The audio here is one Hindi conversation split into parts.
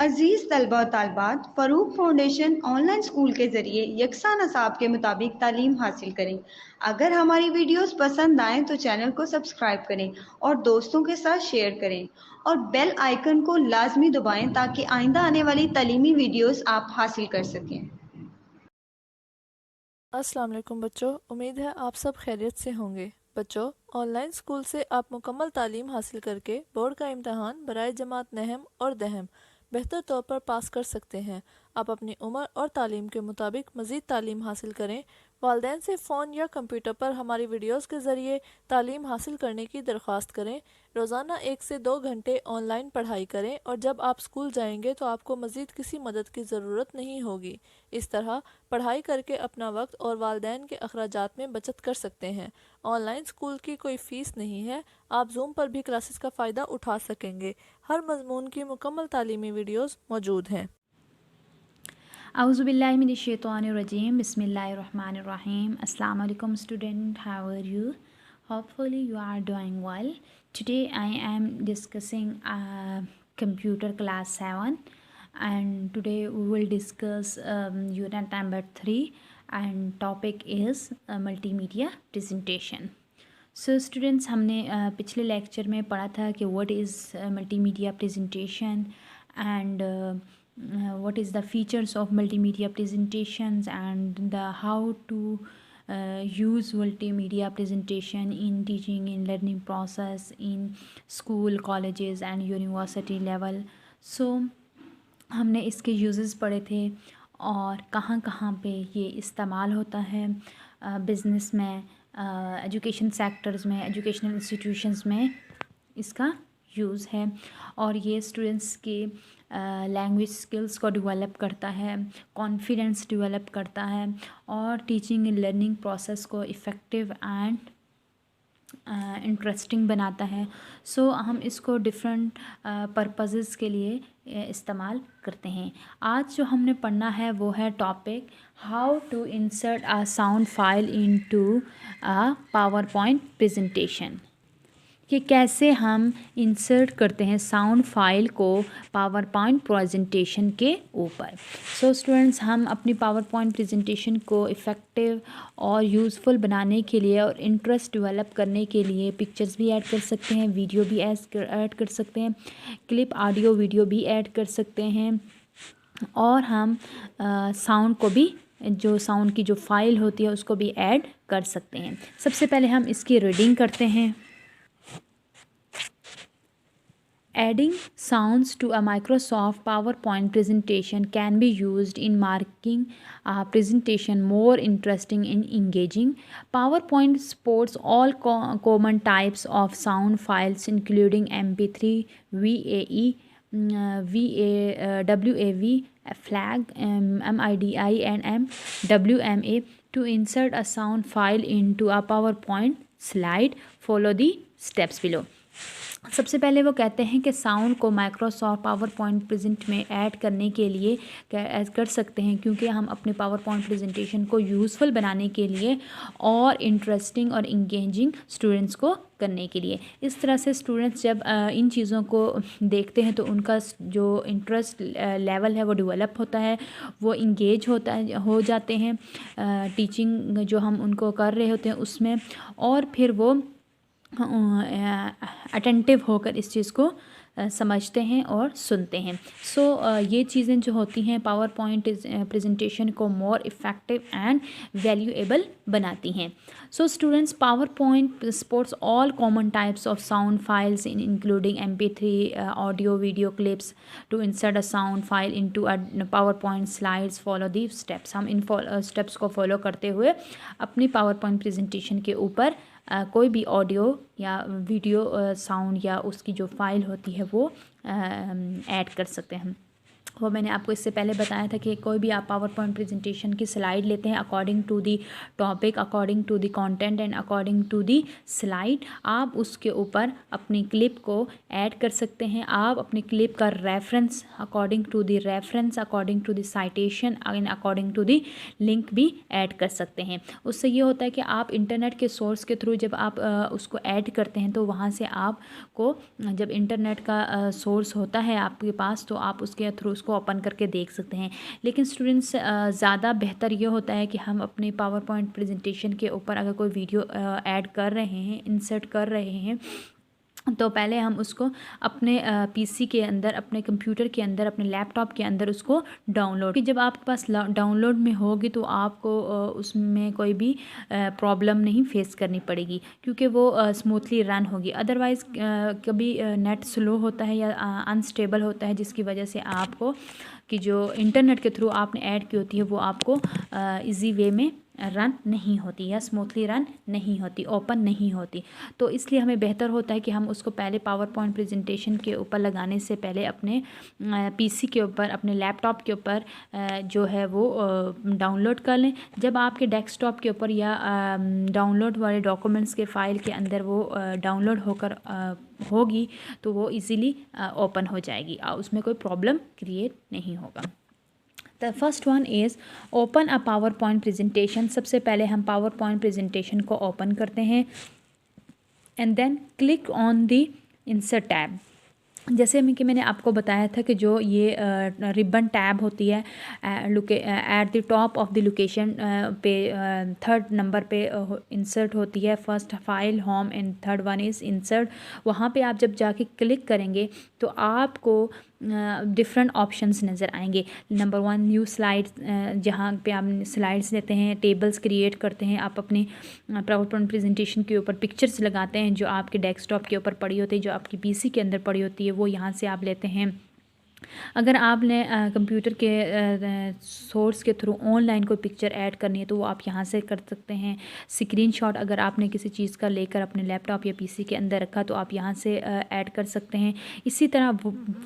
अजीज़ तलबा और तालबात, फ़रूक फाउंडेशन ऑनलाइन स्कूल के ज़रिए यकसा नसाब के मुताबिक तालीम हासिल करें। अगर हमारी वीडियोस पसंद आएँ तो चैनल को सब्सक्राइब करें और दोस्तों के साथ शेयर करें और बेल आइकन को लाजमी दबाएं ताकि आइंदा आने वाली तालीमी वीडियोस आप हासिल कर सकें। अस्सलाम वालेकुम बच्चों, उम्मीद है आप सब खैरियत से होंगे। बच्चों, ऑनलाइन स्कूल से आप मुकम्मल तालीम हासिल करके बोर्ड का इम्तहान बराए जमात नहम और दहम बेहतर तौर पर पास कर सकते हैं। आप अपनी उम्र और तालीम के मुताबिक मज़ीद तालीम हासिल करें। वालदैन से फ़ोन या कंप्यूटर पर हमारी वीडियोस के ज़रिए तालीम हासिल करने की दरख्वास्त करें। रोज़ाना 1 से 2 घंटे ऑनलाइन पढ़ाई करें और जब आप स्कूल जाएंगे तो आपको मज़ीद किसी मदद की ज़रूरत नहीं होगी। इस तरह पढ़ाई करके अपना वक्त और वालदैन के अखराजात में बचत कर सकते हैं। ऑनलाइन स्कूल की कोई फ़ीस नहीं है। आप जूम पर भी क्लासेस का फ़ायदा उठा सकेंगे। हर मजमून की मुकम्मल तालीमी वीडियोस मौजूद हैं। Auzubillahiminash-shaytanir-rajim. Bismillahir-rahmanir-rahim. Assalamu alaikum student. How are you? Hopefully you are doing well. Today I am discussing computer class 7, and today we will discuss unit number 3, and topic is multimedia presentation. So students, हमने पिछले लेक्चर में पढ़ा था कि what is multimedia presentation and what is the features of multimedia presentations and the how to use multimedia presentation in teaching in learning process in school, colleges and university level. So हमने इसके यूजेस पढ़े थे और कहाँ कहाँ पे ये इस्तेमाल होता है बिज़नेस में, एजुकेशन सेक्टर्स में, एजुकेशनल इंस्टीट्यूशंस में इसका यूज़ है और ये स्टूडेंट्स के लैंग्वेज स्किल्स को डेवलप करता है, कॉन्फिडेंस डेवलप करता है और टीचिंग एंड लर्निंग प्रोसेस को इफ़ेक्टिव एंड इंटरेस्टिंग बनाता है। सो हम इसको डिफरेंट पर्पसेस के लिए इस्तेमाल करते हैं। आज जो हमने पढ़ना है वो है topic how to insert a sound file into a PowerPoint presentation, कि कैसे हम इंसर्ट करते हैं साउंड फाइल को पावर पॉइंट प्रेजेंटेशन के ऊपर। सो स्टूडेंट्स, हम अपनी पावर पॉइंट प्रेजेंटेशन को इफ़ेक्टिव और यूज़फुल बनाने के लिए और इंटरेस्ट डेवलप करने के लिए पिक्चर्स भी ऐड कर सकते हैं, वीडियो भी ऐड कर सकते हैं, क्लिप ऑडियो वीडियो भी ऐड कर सकते हैं और हम साउंड को भी, जो साउंड की जो फाइल होती है उसको भी ऐड कर सकते हैं। सबसे पहले हम इसकी रीडिंग करते हैं। Adding sounds to a Microsoft PowerPoint presentation can be used in making a presentation more interesting and engaging. PowerPoint supports all common types of sound files, including MP3, VAE, WAV, FLAG, MIDI, and MWMA. To insert a sound file into a PowerPoint slide, follow the steps below. सबसे पहले वो कहते हैं कि साउंड को माइक्रोसॉफ्ट पावर पॉइंट प्रेजेंट में ऐड करने के लिए कर सकते हैं, क्योंकि हम अपने पावर पॉइंट प्रेजेंटेशन को यूज़फुल बनाने के लिए और इंटरेस्टिंग और इंगेजिंग स्टूडेंट्स को करने के लिए। इस तरह से स्टूडेंट्स जब इन चीज़ों को देखते हैं तो उनका जो इंटरेस्ट लेवल है वो डेवलप होता है, वो इंगेज हो जाते हैं टीचिंग जो हम उनको कर रहे होते हैं उसमें, और फिर वो अटेंटिव होकर इस चीज़ को समझते हैं और सुनते हैं। सो ये चीज़ें जो होती हैं पावर पॉइंट प्रेजेंटेशन को मोर इफ़ेक्टिव एंड वैल्यूएबल बनाती हैं। So students, PowerPoint supports all common types of sound files including MP3, audio video clips. To insert a sound file into a PowerPoint slides, follow the steps. हम इन स्टेप्स को फॉलो करते हुए अपनी पावर पॉइंट प्रेजेंटेशन के ऊपर कोई भी ऑडियो या वीडियो साउंड या उसकी जो फाइल होती है वो ऐड कर सकते हैं। वो मैंने आपको इससे पहले बताया था कि कोई भी आप पावर पॉइंट प्रेजेंटेशन की स्लाइड लेते हैं according to the topic, according to the content and according to the slide, आप उसके ऊपर अपनी क्लिप को ऐड कर सकते हैं। आप अपनी क्लिप का reference according to the reference, according to the citation and according to the link भी ऐड कर सकते हैं। उससे ये होता है कि आप इंटरनेट के सोर्स के थ्रू जब आप उसको ऐड करते हैं तो वहाँ से आपको जब इंटरनेट का सोर्स होता है आपके पास तो आप उसके थ्रू उसको ओपन करके देख सकते हैं। लेकिन स्टूडेंट्स ज़्यादा बेहतर ये होता है कि हम अपने पावर पॉइंट प्रेजेंटेशन के ऊपर अगर कोई वीडियो ऐड कर रहे हैं, इंसर्ट कर रहे हैं, तो पहले हम उसको अपने पीसी के अंदर, अपने कंप्यूटर के अंदर, अपने लैपटॉप के अंदर उसको डाउनलोड कि जब आपके पास डाउनलोड में होगी तो आपको उसमें कोई भी प्रॉब्लम नहीं फेस करनी पड़ेगी क्योंकि वो स्मूथली रन होगी। अदरवाइज़ कभी नेट स्लो होता है या अनस्टेबल होता है जिसकी वजह से आपको कि जो इंटरनेट के थ्रू आपने ऐड की होती है वो आपको इजी वे में रन नहीं होती या स्मूथली रन नहीं होती, ओपन नहीं होती। तो इसलिए हमें बेहतर होता है कि हम उसको पहले पावर पॉइंट प्रेजेंटेशन के ऊपर लगाने से पहले अपने पीसी के ऊपर, अपने लैपटॉप के ऊपर जो है वो डाउनलोड कर लें। जब आपके डेस्कटॉप के ऊपर या डाउनलोड वाले डॉक्यूमेंट्स के फ़ाइल के अंदर वो डाउनलोड होकर होगी तो वो इजीली ओपन हो जाएगी, उसमें कोई प्रॉब्लम क्रिएट नहीं होगा। The first one is open a PowerPoint presentation. सबसे पहले हम पावर पॉइंट प्रेजेंटेशन को ओपन करते हैं and then click on the insert tab. जैसे कि मैंने आपको बताया था कि जो ये रिबन टैब होती है at the top of the location पे 3rd नंबर पे इंसर्ट होती है। First file, home and 3rd one is insert. वहाँ पे आप जब जाके क्लिक करेंगे तो आपको डिफरेंट ऑप्शंस नज़र आएंगे। नंबर 1 न्यू स्लाइड्स, जहाँ पे आप स्लाइड्स लेते हैं, टेबल्स क्रिएट करते हैं, आप अपने पावर पॉइंट प्रेजेंटेशन के ऊपर पिक्चर्स लगाते हैं जो आपके डेस्कटॉप के ऊपर पड़ी होती है, जो आपकी पीसी के अंदर पड़ी होती है, वो यहाँ से आप लेते हैं। अगर आपने कंप्यूटर के सोर्स के थ्रू ऑनलाइन कोई पिक्चर ऐड करनी है तो वो आप यहाँ से कर सकते हैं। स्क्रीनशॉट अगर आपने किसी चीज़ का लेकर अपने लैपटॉप या पीसी के अंदर रखा तो आप यहाँ से ऐड कर सकते हैं। इसी तरह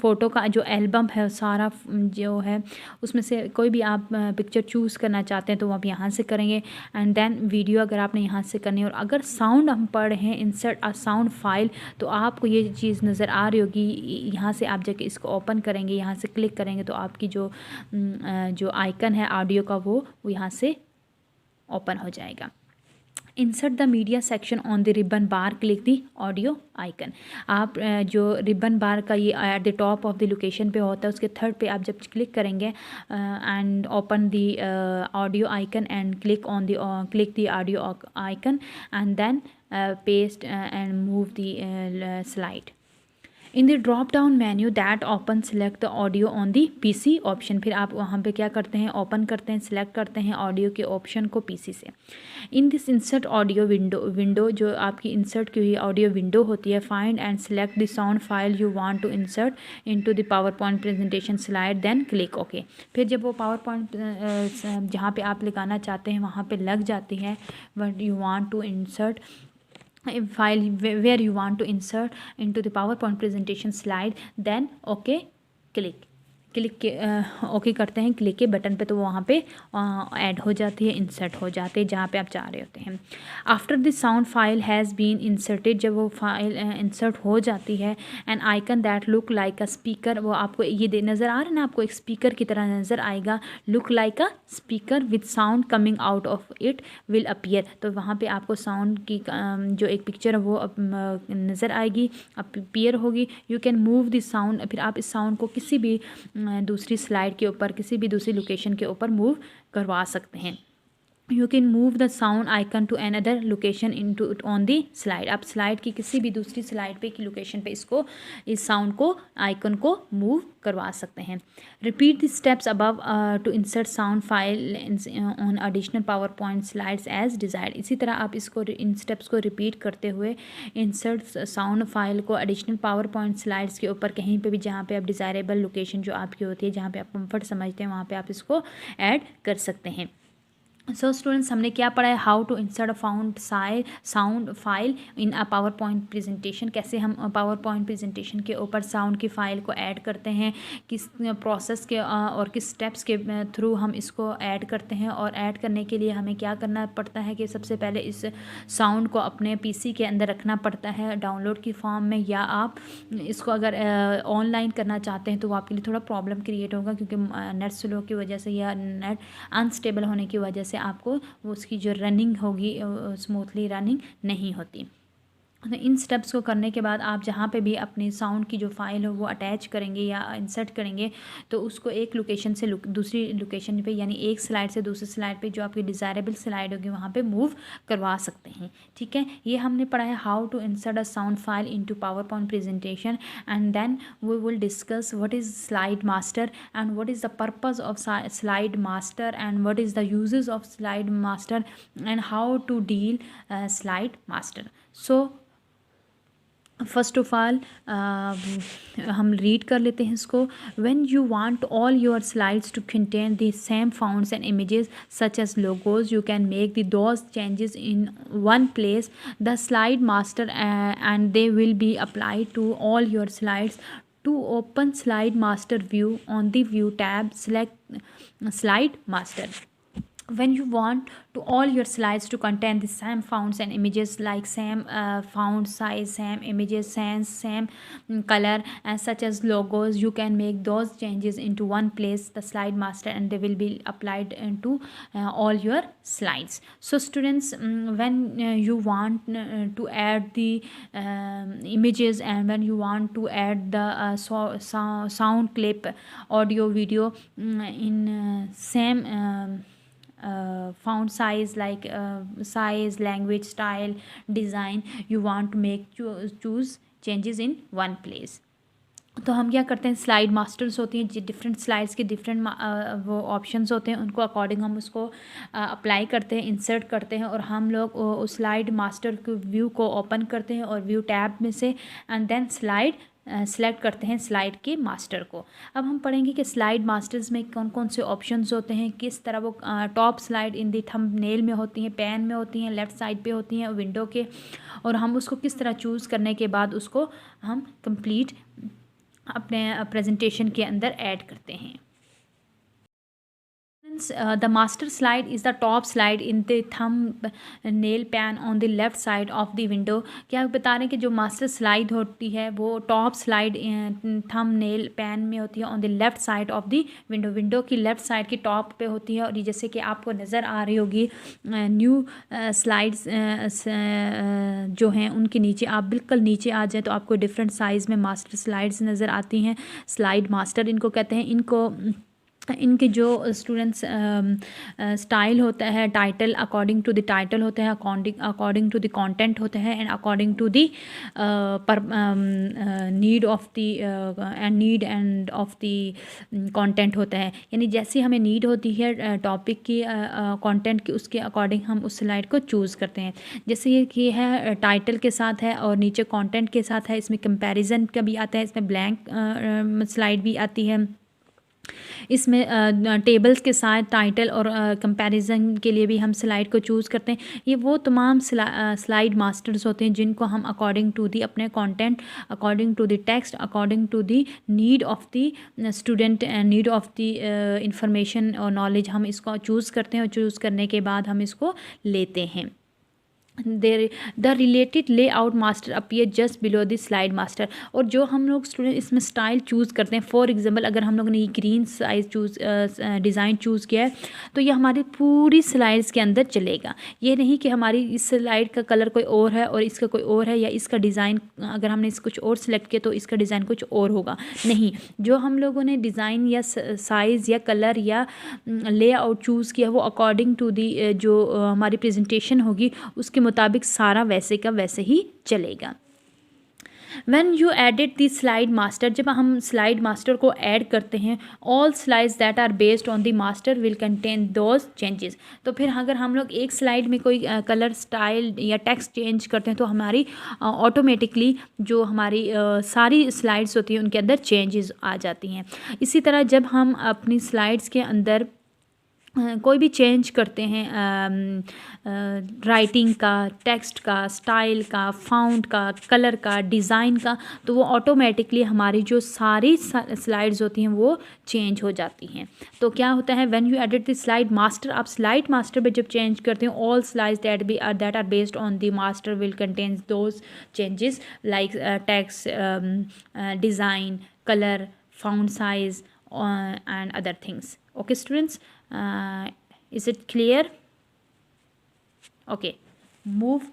फ़ोटो का जो एल्बम है सारा जो है उसमें से कोई भी आप पिक्चर चूज़ करना चाहते हैं तो वो आप यहाँ से करेंगे। एंड देन वीडियो अगर आपने यहाँ से करनी है, और अगर साउंड हम पढ़ रहे हैं इंसर्ट अ साउंड फाइल तो आपको ये चीज़ नज़र आ रही होगी। यहाँ से आप जाके इसको ओपन करेंगे, यहाँ से क्लिक करेंगे तो आपकी जो आइकन है ऑडियो का वो यहाँ से ओपन हो जाएगा। Insert the media section on the ribbon bar, click the audio icon. आप जो रिबन बार का ये at the top of the location पे होता है उसके 3rd पे आप जब क्लिक करेंगे and open the audio icon and click the audio icon and then paste and move the slide. In the drop down menu that open select the audio on the PC option. फिर आप वहाँ पे क्या करते हैं, ओपन करते हैं, सिलेक्ट करते हैं ऑडियो के ऑप्शन को पीसी से। In this insert audio window जो आपकी इंसर्ट की हुई ऑडियो विंडो होती है, find and select the sound file you want to insert into the PowerPoint presentation slide, then click okay. फिर जब वो पावर पॉइंट जहाँ पे आप लगाना चाहते हैं वहाँ पे लग जाती है what you want to insert file where you want to insert into the PowerPoint presentation slide, then okay click के ओके करते हैं क्लिक के बटन पे तो वो वहाँ पे ऐड हो जाती है, इंसर्ट हो जाते हैं जहाँ पे आप चाह रहे होते हैं। After the sound file has been inserted, जब वो फाइल इंसर्ट हो जाती है, an icon that look like a speaker, वो आपको ये नज़र आ रहा है ना, आपको एक स्पीकर की तरह नज़र आएगा, look like a speaker with sound coming out of it will appear. तो वहाँ पे आपको साउंड की जो एक पिक्चर है वो नज़र आएगी, अपीयर होगी। You can move the sound, फिर आप इस साउंड को किसी भी दूसरी स्लाइड के ऊपर, किसी भी दूसरी लोकेशन के ऊपर मूव करवा सकते हैं। You can move the sound icon to another location into on the slide. आप स्लाइड की किसी भी दूसरी स्लाइड पे की लोकेशन पे इस साउंड को आइकन को मूव करवा सकते हैं। Repeat the steps above to insert sound file on additional PowerPoint slides as desired. इसी तरह आप इन स्टेप्स को रिपीट करते हुए इंसर्ट साउंड फाइल को एडिशनल पावर पॉइंट स्लाइड्स के ऊपर कहीं पे भी जहाँ पे आप डिज़ायरेबल लोकेशन जो आपकी होती है, जहाँ पे आप कंफर्ट समझते हैं, वहाँ पे आप इसको ऐड कर सकते हैं। सो स्टूडेंट्स, हमने क्या पढ़ा है, how to insert a sound file in a PowerPoint presentation. कैसे हम पावर पॉइंट प्रेजेंटेशन के ऊपर साउंड की फ़ाइल को ऐड करते हैं, किस प्रोसेस के और किस स्टेप्स के थ्रू हम इसको ऐड करते हैं। और ऐड करने के लिए हमें क्या करना पड़ता है कि सबसे पहले इस साउंड को अपने पीसी के अंदर रखना पड़ता है डाउनलोड की फॉर्म में, या आप इसको अगर ऑनलाइन करना चाहते हैं तो वो आपके लिए थोड़ा प्रॉब्लम क्रिएट होगा, क्योंकि नेट स्लो की वजह से या नेट अनस्टेबल होने की वजह से आपको उसकी जो रनिंग होगी स्मूथली रनिंग नहीं होती। तो इन स्टेप्स को करने के बाद आप जहाँ पे भी अपनी साउंड की जो फाइल हो वो अटैच करेंगे या इंसर्ट करेंगे, तो उसको एक लोकेशन से दूसरी लोकेशन पे, यानी एक स्लाइड से दूसरी स्लाइड पे जो आपकी डिज़ायरेबल स्लाइड होगी वहाँ पे मूव करवा सकते हैं। ठीक है, ये हमने पढ़ा है how to insert a sound file into PowerPoint presentation. And then we will discuss what is slide master and what is the purpose of slide master and what is the uses of slide master and how to deal slide master. So first of all हम रीड कर लेते हैं इसको। When you want all your slides to contain the same fonts and images such as logos, you can make the those changes in one place the slide master and they will be applied to all your slides. To open slide master view, on the view tab select slide master. When you want to all your slides to contain the same fonts and images, like same font size, same images, same color, and such as logos, you can make those changes into one place, the slide master, and they will be applied into all your slides. So students, when you want to add the images, and when you want to add the sound clip, audio, video in same font size, like size, language, style, design, you want to make choose changes in one place. तो हम क्या करते हैं, स्लाइड मास्टर्स होती हैं जो डिफरेंट स्लाइड्स के डिफरेंट वो ऑप्शंस होते हैं, उनको अकॉर्डिंग हम उसको अप्लाई करते हैं, इंसर्ट करते हैं, और हम लोग उस स्लाइड मास्टर के व्यू को ओपन करते हैं और व्यू टैब में से, एंड देन स्लाइड सेलेक्ट करते हैं स्लाइड के मास्टर को। अब हम पढ़ेंगे कि स्लाइड मास्टर्स में कौन कौन से ऑप्शंस होते हैं, किस तरह वो top slide in the thumbnail में होती हैं, पैन में होती हैं, लेफ़्ट साइड पे होती हैं विंडो के, और हम उसको किस तरह चूज़ करने के बाद उसको हम कंप्लीट अपने प्रेजेंटेशन के अंदर ऐड करते हैं। The master slide is the top slide in the thumbnail pan on the left side of the window। क्या बता रहे हैं कि जो मास्टर स्लाइड होती है वो टॉप स्लाइड थंबनेल पैन में होती है on the left side of the window की लेफ़्ट साइड की टॉप पे होती है। और ये जैसे कि आपको नज़र आ रही होगी न्यू स्लाइड्स जो हैं उनके नीचे आप बिल्कुल नीचे आ जाए तो आपको डिफरेंट साइज़ में मास्टर स्लाइड्स नज़र आती हैं। स्लाइड मास्टर इनको कहते हैं। इनके जो स्टूडेंट्स स्टाइल होता है, title according to the title होता है, अकॉर्डिंग टू द कंटेंट होता है, and according to the need of the content होता है। यानी जैसी हमें नीड होती है टॉपिक की कंटेंट की, उसके अकॉर्डिंग हम उस स्लाइड को चूज़ करते हैं। जैसे ये है टाइटल के साथ है और नीचे कंटेंट के साथ है, इसमें कंपैरिजन का भी आता है, इसमें ब्लैंक स्लाइड भी आती है, इसमें टेबल्स के साथ टाइटल और कंपैरिजन के लिए भी हम स्लाइड को चूज़ करते हैं। ये वो तमाम स्लाइड मास्टर्स होते हैं जिनको हम अकॉर्डिंग टू दी अपने content, according to the text, according to the need of the student and need of the information और नॉलेज हम इसको चूज़ करते हैं, और चूज़ करने के बाद हम इसको लेते हैं। The related layout master appear just below the slide master. और जो हम लोग स्टूडेंट इसमें स्टाइल चूज़ करते हैं, फॉर एग्जांपल अगर हम लोग ने ये ग्रीन साइज डिज़ाइन चूज़ किया है तो ये हमारी पूरी स्लाइड्स के अंदर चलेगा। ये नहीं कि हमारी इस स्लाइड का कलर कोई और है और इसका कोई और है, या इसका डिज़ाइन अगर हमने इस कुछ और सिलेक्ट किया तो इसका डिज़ाइन कुछ और होगा। नहीं, जो हम लोगों ने डिज़ाइन या साइज़ या कलर या लेआउट चूज़ किया वो अकॉर्डिंग टू दी जो हमारी प्रेजेंटेशन होगी उसके मुताबिक सारा वैसे का वैसे ही चलेगा। When you edit the slide master, जब हम स्लाइड मास्टर को ऐड करते हैं, all slides that are based on the master will contain those changes। तो फिर अगर हम लोग एक स्लाइड में कोई कलर, स्टाइल या टेक्स्ट चेंज करते हैं तो हमारी ऑटोमेटिकली जो हमारी सारी स्लाइड्स होती हैं उनके अंदर चेंजेस आ जाती हैं। इसी तरह जब हम अपनी स्लाइड्स के अंदर कोई भी चेंज करते हैं राइटिंग का, टेक्स्ट का, स्टाइल का, फाउंट का, कलर का, डिज़ाइन का, तो वो ऑटोमेटिकली हमारी जो सारी स्लाइड्स होती हैं वो चेंज हो जाती हैं। तो क्या होता है, when you edit the slide master, आप स्लाइड मास्टर पे जब चेंज करते हैं, all slides that are based on the master will contain those changes like text, design, colour, font size and other things. Okay students, is it clear? Okay, move.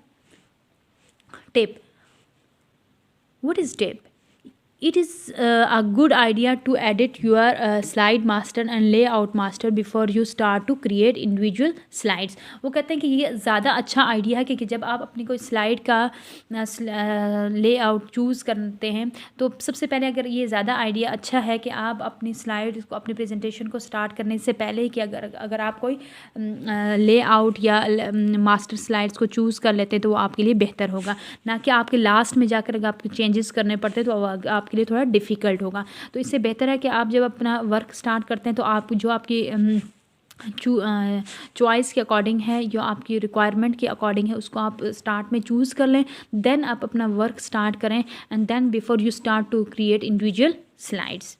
Tip. What is tip? It is a good idea to edit your slide master and layout master before you start to create individual slides. वो कहते हैं कि ये ज़्यादा अच्छा आइडिया है कि जब आप अपनी कोई स्लाइड का लेआउट चूज़ करते हैं तो सबसे पहले अगर ये ज़्यादा आइडिया अच्छा है कि आप अपनी स्लाइड को, अपनी प्रेजेंटेशन को स्टार्ट करने से पहले कि अगर आप कोई लेआउट या मास्टर स्लाइड्स को चूज़ कर लेते हैं तो वो आपके लिए बेहतर होगा, ना कि आपके लास्ट में जाकर अगर आपके चेंजेस करने पड़ते तो आपके लिए थोड़ा डिफ़िकल्ट होगा। तो इससे बेहतर है कि आप जब अपना वर्क स्टार्ट करते हैं तो आप जो आपकी चॉइस के अकॉर्डिंग है, जो आपकी रिक्वायरमेंट के अकॉर्डिंग है, उसको आप स्टार्ट में चूज़ कर लें, देन आप अपना वर्क स्टार्ट करें and then before you start to create individual slides.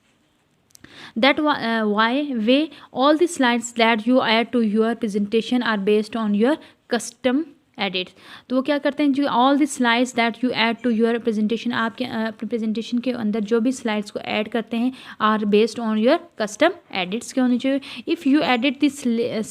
That why way all the slides that you add to your presentation are based on your custom edits. तो वो क्या करते हैं, जो all the slides that you add to your presentation, आपके अपने प्रेजेंटेशन के अंदर जो भी स्लाइड्स को ऐड करते हैं are based on your custom edits के होने चाहिए. If you edit this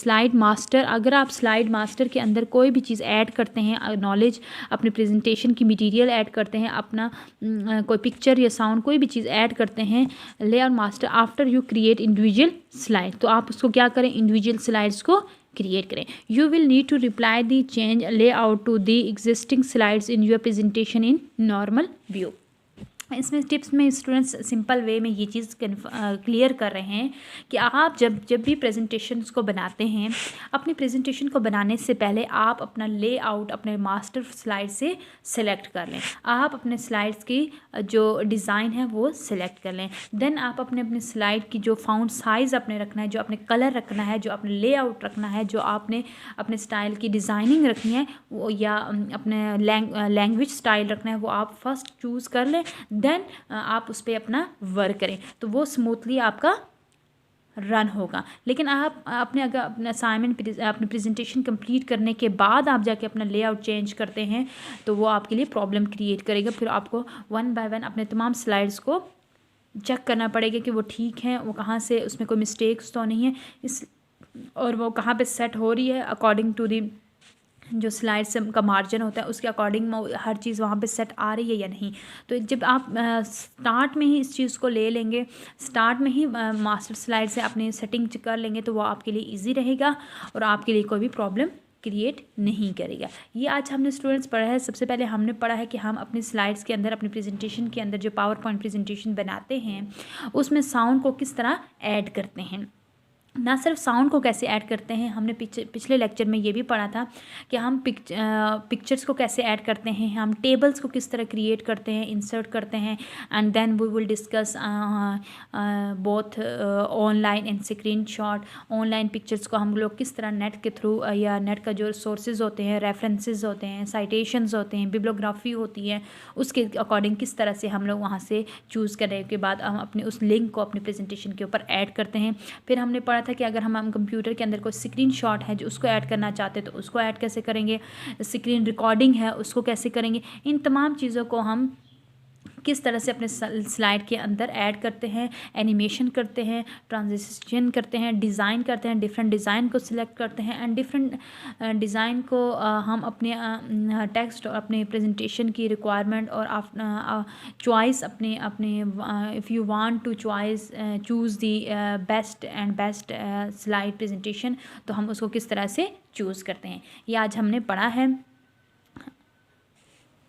slide master, अगर आप स्लाइड मास्टर के अंदर कोई भी चीज़ ऐड करते हैं, नॉलेज, अपने प्रेजेंटेशन की मटीरियल ऐड करते हैं, अपना कोई पिक्चर या साउंड कोई भी चीज़ ऐड करते हैं layout master after you create individual slide, तो आप उसको क्या करें, इंडिविजुअल स्लाइड्स को क्रिएट करें. You will need to reply the change layout to the existing slides in your presentation in normal view. इसमें टिप्स में स्टूडेंट्स सिंपल वे में ये चीज़ क्लियर कर रहे हैं कि आप जब भी प्रेजेंटेशंस को बनाते हैं, अपनी प्रेजेंटेशन को बनाने से पहले आप अपना लेआउट अपने मास्टर स्लाइड से सिलेक्ट कर लें. आप अपने स्लाइड्स की जो डिज़ाइन है वो सिलेक्ट कर लें. देन आप अपने स्लाइड की जो फाउंट साइज़ अपने रखना है, जो अपने कलर रखना है, जो अपने लेआउट रखना है, जो आपने अपने स्टाइल की डिज़ाइनिंग रखनी है वो, या अपने लैंग्वेज स्टाइल रखना है, वो आप फर्स्ट चूज़ कर लें. देन आप उस पर अपना वर्क करें तो वो स्मूथली आपका रन होगा. लेकिन आप अगर अपना असाइनमेंट, अपनी प्रेजेंटेशन कंप्लीट करने के बाद आप जाके अपना लेआउट चेंज करते हैं तो वो आपके लिए प्रॉब्लम क्रिएट करेगा. फिर आपको वन बाय वन अपने तमाम स्लाइड्स को चेक करना पड़ेगा कि वो ठीक हैं, वो कहाँ से, उसमें कोई मिस्टेक्स तो नहीं है और वो कहाँ पे सेट हो रही है अकॉर्डिंग टू दी जो स्लाइड्स का मार्जिन होता है उसके अकॉर्डिंग हर चीज़ वहाँ पे सेट आ रही है या नहीं. तो जब आप स्टार्ट में ही इस चीज़ को ले लेंगे, स्टार्ट में ही मास्टर स्लाइड से अपनी सेटिंग कर लेंगे तो वो आपके लिए इजी रहेगा और आपके लिए कोई भी प्रॉब्लम क्रिएट नहीं करेगा. ये आज हमने स्टूडेंट्स पढ़ा है. सबसे पहले हमने पढ़ा है कि हम अपनी स्लाइड्स के अंदर, अपनी प्रेजेंटेशन के अंदर जो पावर पॉइंट प्रेजेंटेशन बनाते हैं उसमें साउंड को किस तरह ऐड करते हैं. ना सिर्फ साउंड को कैसे ऐड करते हैं, हमने पिछले लेक्चर में ये भी पढ़ा था कि हम पिक्चर्स को कैसे ऐड करते हैं, हम टेबल्स को किस तरह क्रिएट करते हैं, इंसर्ट करते हैं. And then we will discuss both online and screenshot. Online pictures को हम लोग किस तरह नेट के थ्रू या नेट का जो सोर्सेज होते हैं, रेफरेंसेस होते हैं, साइटेशंस होते हैं, बिब्लियोग्राफी होती है, उसके अकॉर्डिंग किस तरह से हम लोग वहाँ से चूज़ करने के बाद हम अपने उस लिंक को अपनी प्रेजेंटेशन के ऊपर ऐड करते हैं. फिर हमने पढ़ा था कि अगर हम कंप्यूटर के अंदर कोई स्क्रीनशॉट है जो उसको ऐड करना चाहते हैं तो उसको ऐड कैसे करेंगे, स्क्रीन रिकॉर्डिंग है उसको कैसे करेंगे. इन तमाम चीज़ों को हम किस तरह से अपने स्लाइड के अंदर ऐड करते हैं, एनिमेशन करते हैं, ट्रांजिशन करते हैं, डिज़ाइन करते हैं, डिफरेंट डिज़ाइन को सिलेक्ट करते हैं एंड डिफरेंट डिज़ाइन को हम अपने टेक्स्ट और अपने प्रेजेंटेशन की रिक्वायरमेंट और चॉइस अपने if you want to choose the best slide presentation तो हम उसको किस तरह से चूज़ करते हैं. ये आज हमने पढ़ा है.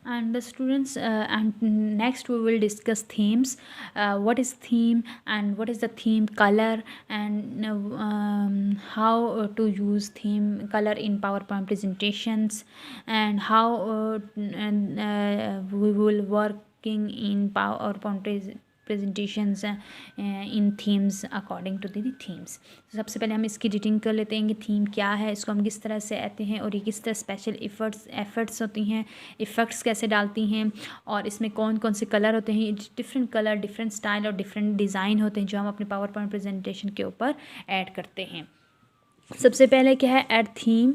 And the students and next we will discuss themes. What is theme and what is the theme color and how to use theme color in PowerPoint presentations and how we will working in PowerPoint presentations in themes according to the themes. सबसे पहले हम इसकी डिटेलिंग कर लेते हैं कि थीम क्या है, इसको हम किस तरह से आते हैं और ये किस तरह स्पेशल एफर्ट्स होती हैं, इफ़ेक्ट्स कैसे डालती हैं और इसमें कौन कौन से कलर होते हैं, डिफरेंट कलर, डिफरेंट स्टाइल और डिफरेंट डिज़ाइन होते हैं जो हम अपने पावर पॉइंट प्रेजेंटेशन के ऊपर ऐड करते हैं। सबसे पहले क्या है, add theme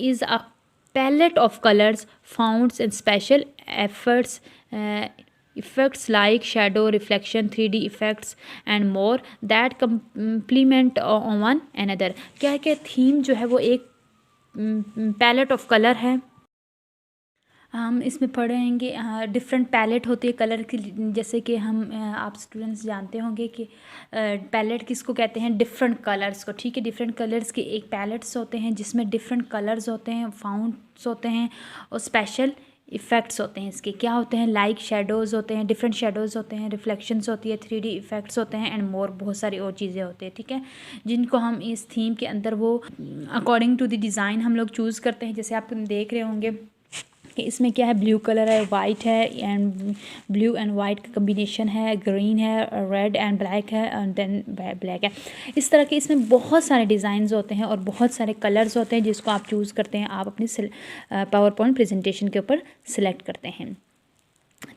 is a palette of colors, founts and special effects like shadow, reflection, 3D effects and more that complement one another। क्या है कि थीम जो है वो एक पैलेट ऑफ कलर है। हम इसमें पढ़ेंगे डिफरेंट पैलेट होती है कलर की, जैसे कि हम आप स्टूडेंट्स जानते होंगे कि पैलेट किसको कहते हैं, डिफरेंट कलर्स को। ठीक है, डिफरेंट कलर्स के एक पैलेट्स होते हैं जिसमें डिफरेंट कलर्स होते हैं, फाउंट्स होते हैं और स्पेशल इफ़ेक्ट्स होते हैं। इसके क्या होते हैं, लाइक शेडोज़ होते हैं, डिफरेंट शेडोज़ होते हैं, रिफ्लेक्शंस होती है, 3D इफ़ेक्ट्स होते हैं एंड मोर, बहुत सारी और चीज़ें होती हैं। ठीक है, जिनको हम इस थीम के अंदर वो अकॉर्डिंग टू द डिज़ाइन हम लोग चूज़ करते हैं। जैसे आप देख रहे होंगे कि इसमें क्या है, ब्लू कलर है, वाइट है एंड ब्लू एंड वाइट का कम्बिनेशन है, ग्रीन है, रेड एंड ब्लैक है एंड देन ब्लैक है। इस तरह के इसमें बहुत सारे डिज़ाइंस होते हैं और बहुत सारे कलर्स होते हैं जिसको आप चूज़ करते हैं, आप अपनी पावर पॉइंट प्रेजेंटेशन के ऊपर सिलेक्ट करते हैं।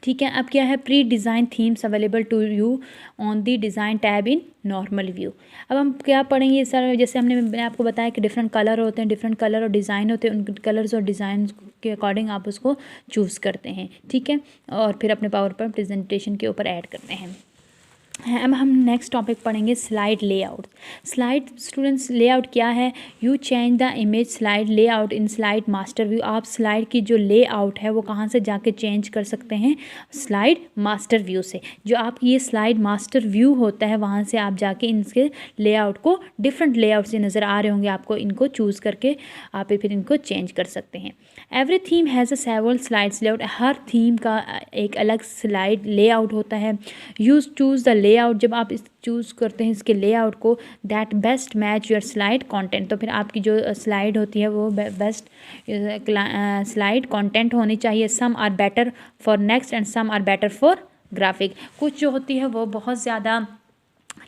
ठीक है, अब क्या है, pre design themes available to you on the design tab in normal view. अब हम क्या पढ़ेंगे सर, जैसे मैंने आपको बताया कि डिफरेंट कलर होते हैं, डिफरेंट कलर और डिज़ाइन होते हैं, उन कलर्स और डिज़ाइन के अकॉर्डिंग आप उसको चूज़ करते हैं। ठीक है, और फिर अपने पावर पॉइंट प्रेजेंटेशन के ऊपर ऐड करते हैं। अब हम नेक्स्ट टॉपिक पढ़ेंगे slide layout. Slide students layout क्या है, you change the image slide layout in slide master view. आप स्लाइड की जो लेआउट है वो कहाँ से जाके चेंज कर सकते हैं, स्लाइड मास्टर व्यू से। जो आपकी ये स्लाइड मास्टर व्यू होता है वहाँ से आप जाके इनके लेआउट को, डिफरेंट लेआउट से नज़र आ रहे होंगे आपको, इनको चूज़ करके आप फिर इनको चेंज कर सकते हैं। Every theme has a several slides layout. Her theme का एक अलग स्लाइड लेआउट होता है। यूज़ चूज़ द लेआउट, जब आप इस चूज़ करते हैं इसके लेआउट को, that best match your slide content. तो फिर आपकी जो स्लाइड होती है वो बेस्ट स्लाइड कंटेंट होनी चाहिए। Some are better for next and some are better for graphic. कुछ जो होती है वो बहुत ज़्यादा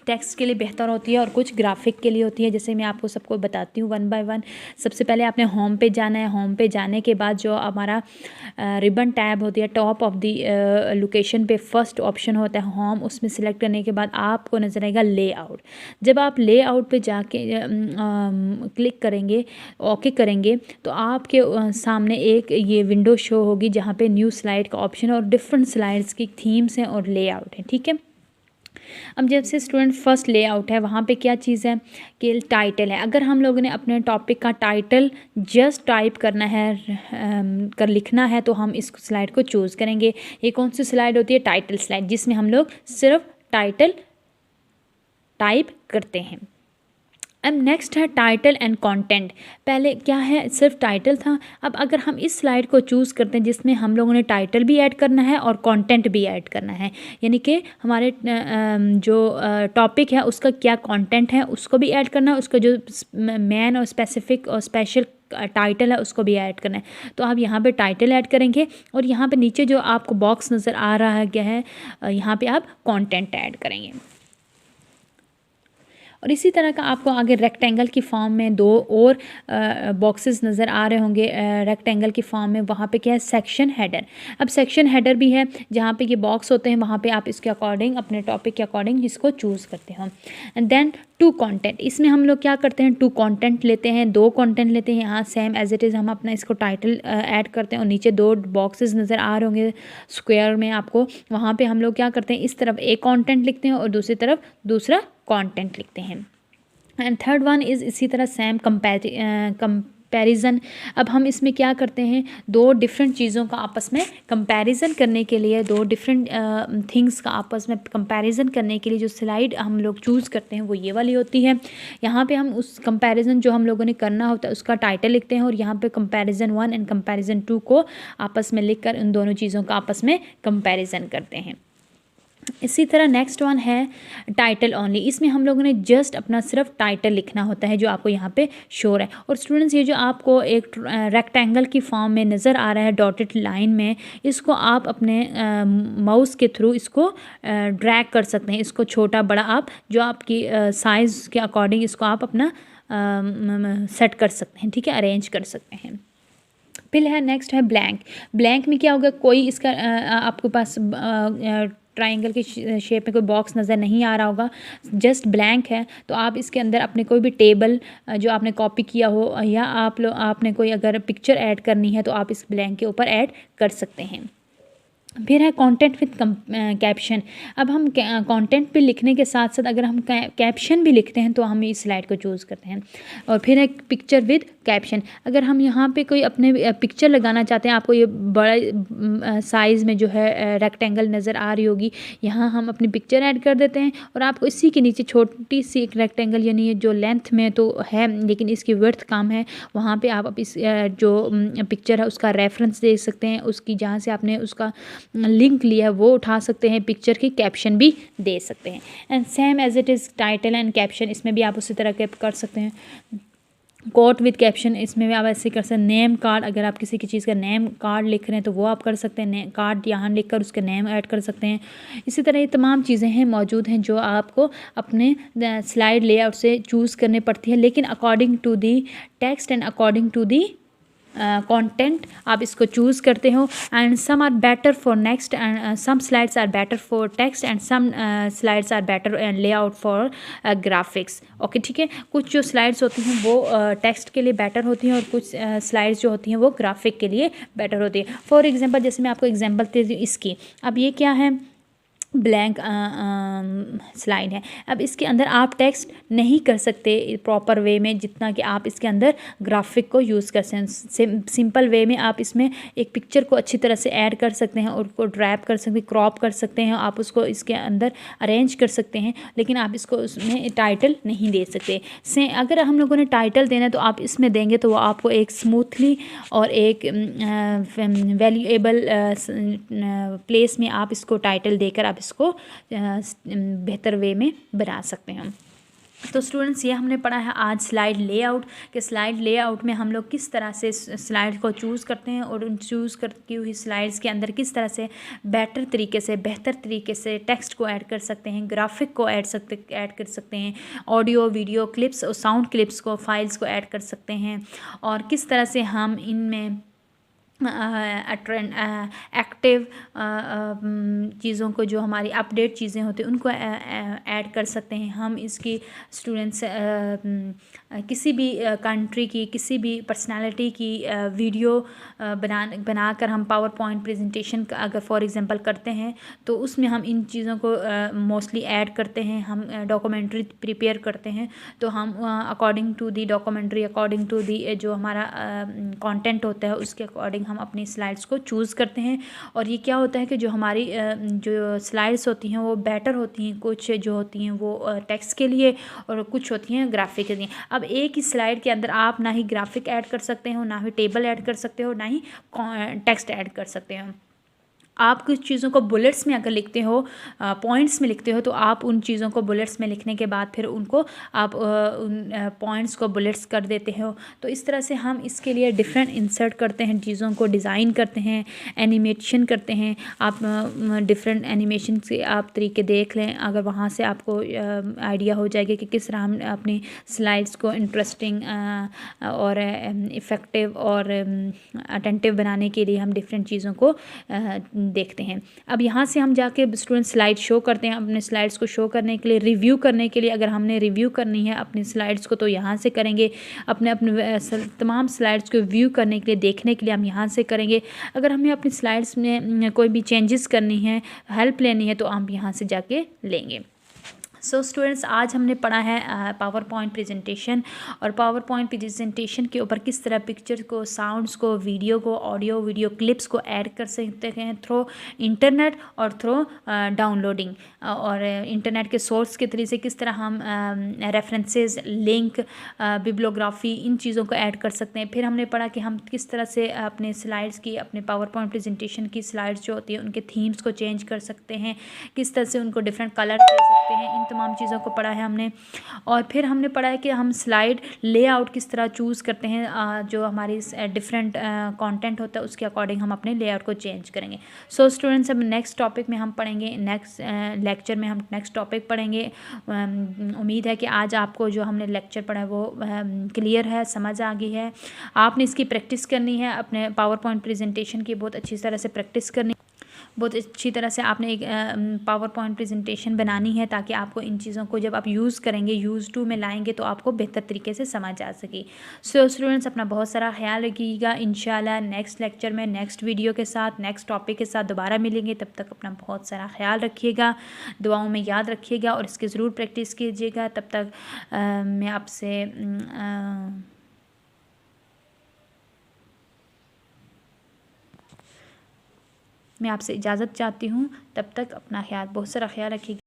टेक्स्ट के लिए बेहतर होती है और कुछ ग्राफिक के लिए होती है। जैसे मैं आपको सबको बताती हूँ वन बाय वन। सबसे पहले आपने होम पे जाना है। होम पे जाने के बाद जो हमारा रिबन टैब होती है, टॉप ऑफ दी लोकेशन पे फर्स्ट ऑप्शन होता है होम। उसमें सिलेक्ट करने के बाद आपको नज़र आएगा लेआउट। जब आप लेआउट पे जाके क्लिक करेंगे, ओके करेंगे, तो आपके सामने एक ये विंडो शो होगी जहाँ पे न्यू स्लाइड का ऑप्शन है और डिफरेंट स्लाइड्स की थीम्स हैं और लेआउट है। ठीक है, अब जैसे स्टूडेंट फर्स्ट लेआउट है, वहाँ पे क्या चीज़ है कि टाइटल है। अगर हम लोगों ने अपने टॉपिक का टाइटल जस्ट टाइप करना है, लिखना है, तो हम इस स्लाइड को चूज़ करेंगे। ये कौन सी स्लाइड होती है, टाइटल स्लाइड, जिसमें हम लोग सिर्फ टाइटल टाइप करते हैं। अब नेक्स्ट है टाइटल एंड कंटेंट। पहले क्या है, सिर्फ टाइटल था। अब अगर हम इस स्लाइड को चूज़ करते हैं जिसमें हम लोगों ने टाइटल भी ऐड करना है और कंटेंट भी ऐड करना है, यानी कि हमारे जो टॉपिक है उसका क्या कंटेंट है उसको भी ऐड करना है, उसका जो मेन और स्पेसिफिक और स्पेशल टाइटल है उसको भी ऐड करना है। तो आप यहाँ पे टाइटल ऐड करेंगे और यहाँ पे नीचे जो आपको बॉक्स नज़र आ रहा है क्या है, यहाँ पे आप कंटेंट ऐड करेंगे। और इसी तरह का आपको आगे रेक्टेंगल की फॉर्म में दो और बॉक्सेस नज़र आ रहे होंगे रेक्टेंगल की फॉर्म में। वहाँ पे क्या है, सेक्शन हेडर। अब सेक्शन हेडर भी है जहाँ पे ये बॉक्स होते हैं, वहाँ पे आप इसके अकॉर्डिंग, अपने टॉपिक के अकॉर्डिंग इसको चूज़ करते हो। एंड देन टू कंटेंट, इसमें हम लोग क्या करते हैं, टू कंटेंट लेते हैं, दो कंटेंट लेते हैं। यहाँ सेम एज इट इज़ हम अपना इसको टाइटल ऐड करते हैं और नीचे दो बॉक्सेस नज़र आ रहे होंगे स्क्वायर में आपको। वहाँ पे हम लोग क्या करते हैं, इस तरफ एक कंटेंट लिखते हैं और दूसरी तरफ दूसरा कंटेंट लिखते हैं। एंड थर्ड वन इज़ इसी तरह सेम कंपैरिजन। अब हम इसमें क्या करते हैं, दो डिफरेंट चीज़ों का आपस में कंपैरिजन करने के लिए, दो डिफरेंट थिंग्स का आपस में कंपैरिजन करने के लिए जो स्लाइड हम लोग चूज़ करते हैं वो ये वाली होती है। यहाँ पे हम उस कंपैरिजन जो हम लोगों ने करना होता है उसका टाइटल लिखते हैं और यहाँ पे कंपैरिजन 1 एंड कंपैरिजन 2 को आपस में लिखकर उन दोनों चीज़ों का आपस में कंपैरिजन करते हैं। इसी तरह नेक्स्ट वन है टाइटल ओनली। इसमें हम लोगों ने जस्ट अपना सिर्फ टाइटल लिखना होता है जो आपको यहाँ पे शो है। और स्टूडेंट्स ये जो आपको एक रेक्टेंगल की फॉर्म में नज़र आ रहा है डॉटेड लाइन में, इसको आप अपने माउस के थ्रू इसको ड्रैग कर सकते हैं। इसको छोटा बड़ा आप जो आपकी साइज़ के अकॉर्डिंग इसको आप अपना सेट कर सकते हैं, ठीक है, अरेंज कर सकते हैं। फिर है नेक्स्ट है ब्लैंक। ब्लैंक में क्या होगा, कोई इसका आपके पास ट्रायंगल के शेप में कोई बॉक्स नज़र नहीं आ रहा होगा, जस्ट ब्लैंक है, तो आप इसके अंदर अपने कोई भी टेबल जो आपने कॉपी किया हो या आपने कोई अगर पिक्चर ऐड करनी है तो आप इस ब्लैंक के ऊपर ऐड कर सकते हैं। फिर है कंटेंट विद कैप्शन। अब हम कंटेंट पे लिखने के साथ साथ अगर हम कैप्शन भी लिखते हैं तो हम इस स्लाइड को चूज़ करते हैं। और फिर है पिक्चर विद कैप्शन। अगर हम यहाँ पे कोई अपने पिक्चर लगाना चाहते हैं, आपको ये बड़ा साइज़ में जो है रेक्टेंगल नज़र आ रही होगी, यहाँ हम अपनी पिक्चर ऐड कर देते हैं और आपको इसी के नीचे छोटी सी एक रेक्टेंगल यानी जो लेंथ में तो है लेकिन इसकी विड्थ कम है, वहाँ पे आप इस जो पिक्चर है उसका रेफरेंस दे सकते हैं, उसकी जहाँ से आपने उसका लिंक लिया है वो उठा सकते हैं, पिक्चर की कैप्शन भी दे सकते हैं। And same as it is title and caption, इसमें भी आप उसी तरह के कर सकते हैं। कोट विद कैप्शन, इसमें भी आप ऐसे कर सकते हैं। नेम कार्ड, अगर आप किसी की चीज़ का नेम कार्ड लिख रहे हैं तो वो आप कर सकते हैं, कार्ड यहाँ लिख कर उसके नेम ऐड कर सकते हैं। इसी तरह ये तमाम चीज़ें हैं मौजूद हैं जो आपको अपने स्लाइड लेआउट से चूज़ करनी पड़ती है, लेकिन according to the text and according to the content आप इसको चूज़ करते हो। And some are better for next and some slides are better for text and some slides are better and layout for graphics. Okay, ठीक है, कुछ जो स्लाइड्स होती हैं वो टेक्स्ट के लिए बेटर होती हैं और कुछ स्लाइड्स जो होती हैं वो ग्राफिक के लिए बेटर होती है। फॉर एग्जांपल जैसे मैं आपको एग्जांपल देती हूँ इसकी, अब ये क्या है, ब्लैंक स्लाइड है। अब इसके अंदर आप टेक्स्ट नहीं कर सकते प्रॉपर वे में जितना कि आप इसके अंदर ग्राफिक को यूज़ कर सकते हैं। सिंपल वे में आप इसमें एक पिक्चर को अच्छी तरह से ऐड कर सकते हैं और उसको ड्रैप कर सकते हैं, क्रॉप कर सकते हैं, आप उसको इसके अंदर अरेंज कर सकते हैं, लेकिन आप इसको उसमें टाइटल नहीं दे सकते। से अगर हम लोगों ने टाइटल देना है तो आप इसमें देंगे तो वो आपको एक स्मूथली और एक वैल्यूएबल प्लेस में आप इसको टाइटल देकर आप इसको बेहतर वे में बना सकते हैं। तो स्टूडेंट्स ये हमने पढ़ा है आज स्लाइड लेआउट के स्लाइड लेआउट में हम लोग किस तरह से स्लाइड को चूज़ करते हैं और उन चूज़ करती हुई स्लाइड्स के अंदर किस तरह से बेहतर तरीके से टेक्स्ट को ऐड कर सकते हैं, ग्राफिक को ऐड कर सकते हैं, ऑडियो वीडियो क्लिप्स और साउंड क्लिप्स को फाइल्स को ऐड कर सकते हैं, और किस तरह से हम इनमें एक्टिव चीज़ों को जो हमारी अपडेट चीज़ें होती हैं उनको ऐड कर सकते हैं। हम इसकी स्टूडेंट्स किसी भी कंट्री की किसी भी पर्सनालिटी की वीडियो बनाकर हम पावर पॉइंट प्रेजेंटेशन अगर फॉर एग्जांपल करते हैं तो उसमें हम इन चीज़ों को मोस्टली ऐड करते हैं। हम डॉक्यूमेंट्री प्रिपेयर करते हैं तो हम according to the documentary, according to the जो हमारा कंटेंट होता है उसके अकॉर्डिंग हम अपनी स्लाइड्स को चूज़ करते हैं। और ये क्या होता है कि जो हमारी जो स्लाइड्स होती हैं वो बेटर होती हैं, कुछ जो होती हैं वो टेक्स्ट के लिए और कुछ होती हैं ग्राफिक के लिए। अब एक ही स्लाइड के अंदर आप ना ही ग्राफिक ऐड कर सकते हो, ना ही टेबल ऐड कर सकते हो, ना ही टेक्स्ट ऐड कर सकते हो। आप कुछ चीज़ों को बुलेट्स में अगर लिखते हो, पॉइंट्स में लिखते हो, तो आप उन चीज़ों को बुलेट्स में लिखने के बाद फिर उनको आप उन पॉइंट्स को बुलेट्स कर देते हो। तो इस तरह से हम इसके लिए डिफरेंट इंसर्ट करते हैं, चीज़ों को डिज़ाइन करते हैं, एनिमेशन करते हैं। आप डिफरेंट एनिमेशन से आप तरीके देख लें, अगर वहाँ से आपको आइडिया हो जाएगा कि किस तरह हम अपनी स्लाइड्स को इंटरेस्टिंग और इफ़ेक्टिव और अटेंटिव बनाने के लिए हम डिफरेंट चीज़ों को देखते हैं। अब यहाँ से हम जाके स्टूडेंट स्लाइड शो करते हैं। अपने स्लाइड्स को शो करने के लिए, रिव्यू करने के लिए, अगर हमने रिव्यू करनी है अपनी स्लाइड्स को तो यहाँ से करेंगे। अपने तमाम स्लाइड्स को व्यू करने के लिए, देखने के लिए हम यहाँ से करेंगे। अगर हमें अपनी स्लाइड्स में कोई भी चेंजेस करनी है, हेल्प लेनी है तो हम यहाँ से जाके लेंगे। सो स्टूडेंट्स, आज हमने पढ़ा है पावर पॉइंट प्रेजेंटेशन, और पावर पॉइंट प्रेजेंटेशन के ऊपर किस तरह पिक्चर को, साउंड्स को, वीडियो को, ऑडियो वीडियो क्लिप्स को ऐड कर सकते हैं थ्रू इंटरनेट और थ्रू डाउनलोडिंग, और इंटरनेट के सोर्स के तरीके से किस तरह हम रेफरेंसेस, लिंक, बिब्लियोग्राफी, इन चीज़ों को ऐड कर सकते हैं। फिर हमने पढ़ा कि हम किस तरह से अपने स्लाइड्स की, अपने पावर पॉइंट प्रेजेंटेशन की स्लाइड्स जो होती है उनके थीम्स को चेंज कर सकते हैं, किस तरह से उनको डिफरेंट कलर दे सकते हैं। इन तमाम चीज़ों को पढ़ा है हमने। और फिर हमने पढ़ा है कि हम स्लाइड लेआउट किस तरह चूज़ करते हैं, जो हमारी डिफरेंट कंटेंट होता है उसके अकॉर्डिंग हम अपने लेआउट को चेंज करेंगे। सो स्टूडेंट्स, अब नेक्स्ट टॉपिक में हम पढ़ेंगे, नेक्स्ट लेक्चर में हम नेक्स्ट टॉपिक पढ़ेंगे। उम्मीद है कि आज आपको जो हमने लेक्चर पढ़ा है वो क्लियर है, समझ आ गई है। आपने इसकी प्रैक्टिस करनी है, अपने पावर पॉइंट प्रेजेंटेशन की बहुत अच्छी तरह से प्रैक्टिस करनी, बहुत अच्छी तरह से आपने एक पावर पॉइंट प्रेजेंटेशन बनानी है, ताकि आपको इन चीज़ों को जब आप यूज़ करेंगे, यूज़ टू में लाएंगे, तो आपको बेहतर तरीके से समझ आ सके। सो स्टूडेंट्स, अपना बहुत सारा ख्याल रखिएगा। इंशाल्लाह नेक्स्ट लेक्चर में, नेक्स्ट वीडियो के साथ, नेक्स्ट टॉपिक के साथ दोबारा मिलेंगे। तब तक अपना बहुत सारा ख्याल रखिएगा, दुआओं में याद रखिएगा और इसकी ज़रूर प्रैक्टिस कीजिएगा। तब तक मैं आपसे इजाज़त चाहती हूँ। तब तक अपना बहुत सारा ख्याल रखिएगा।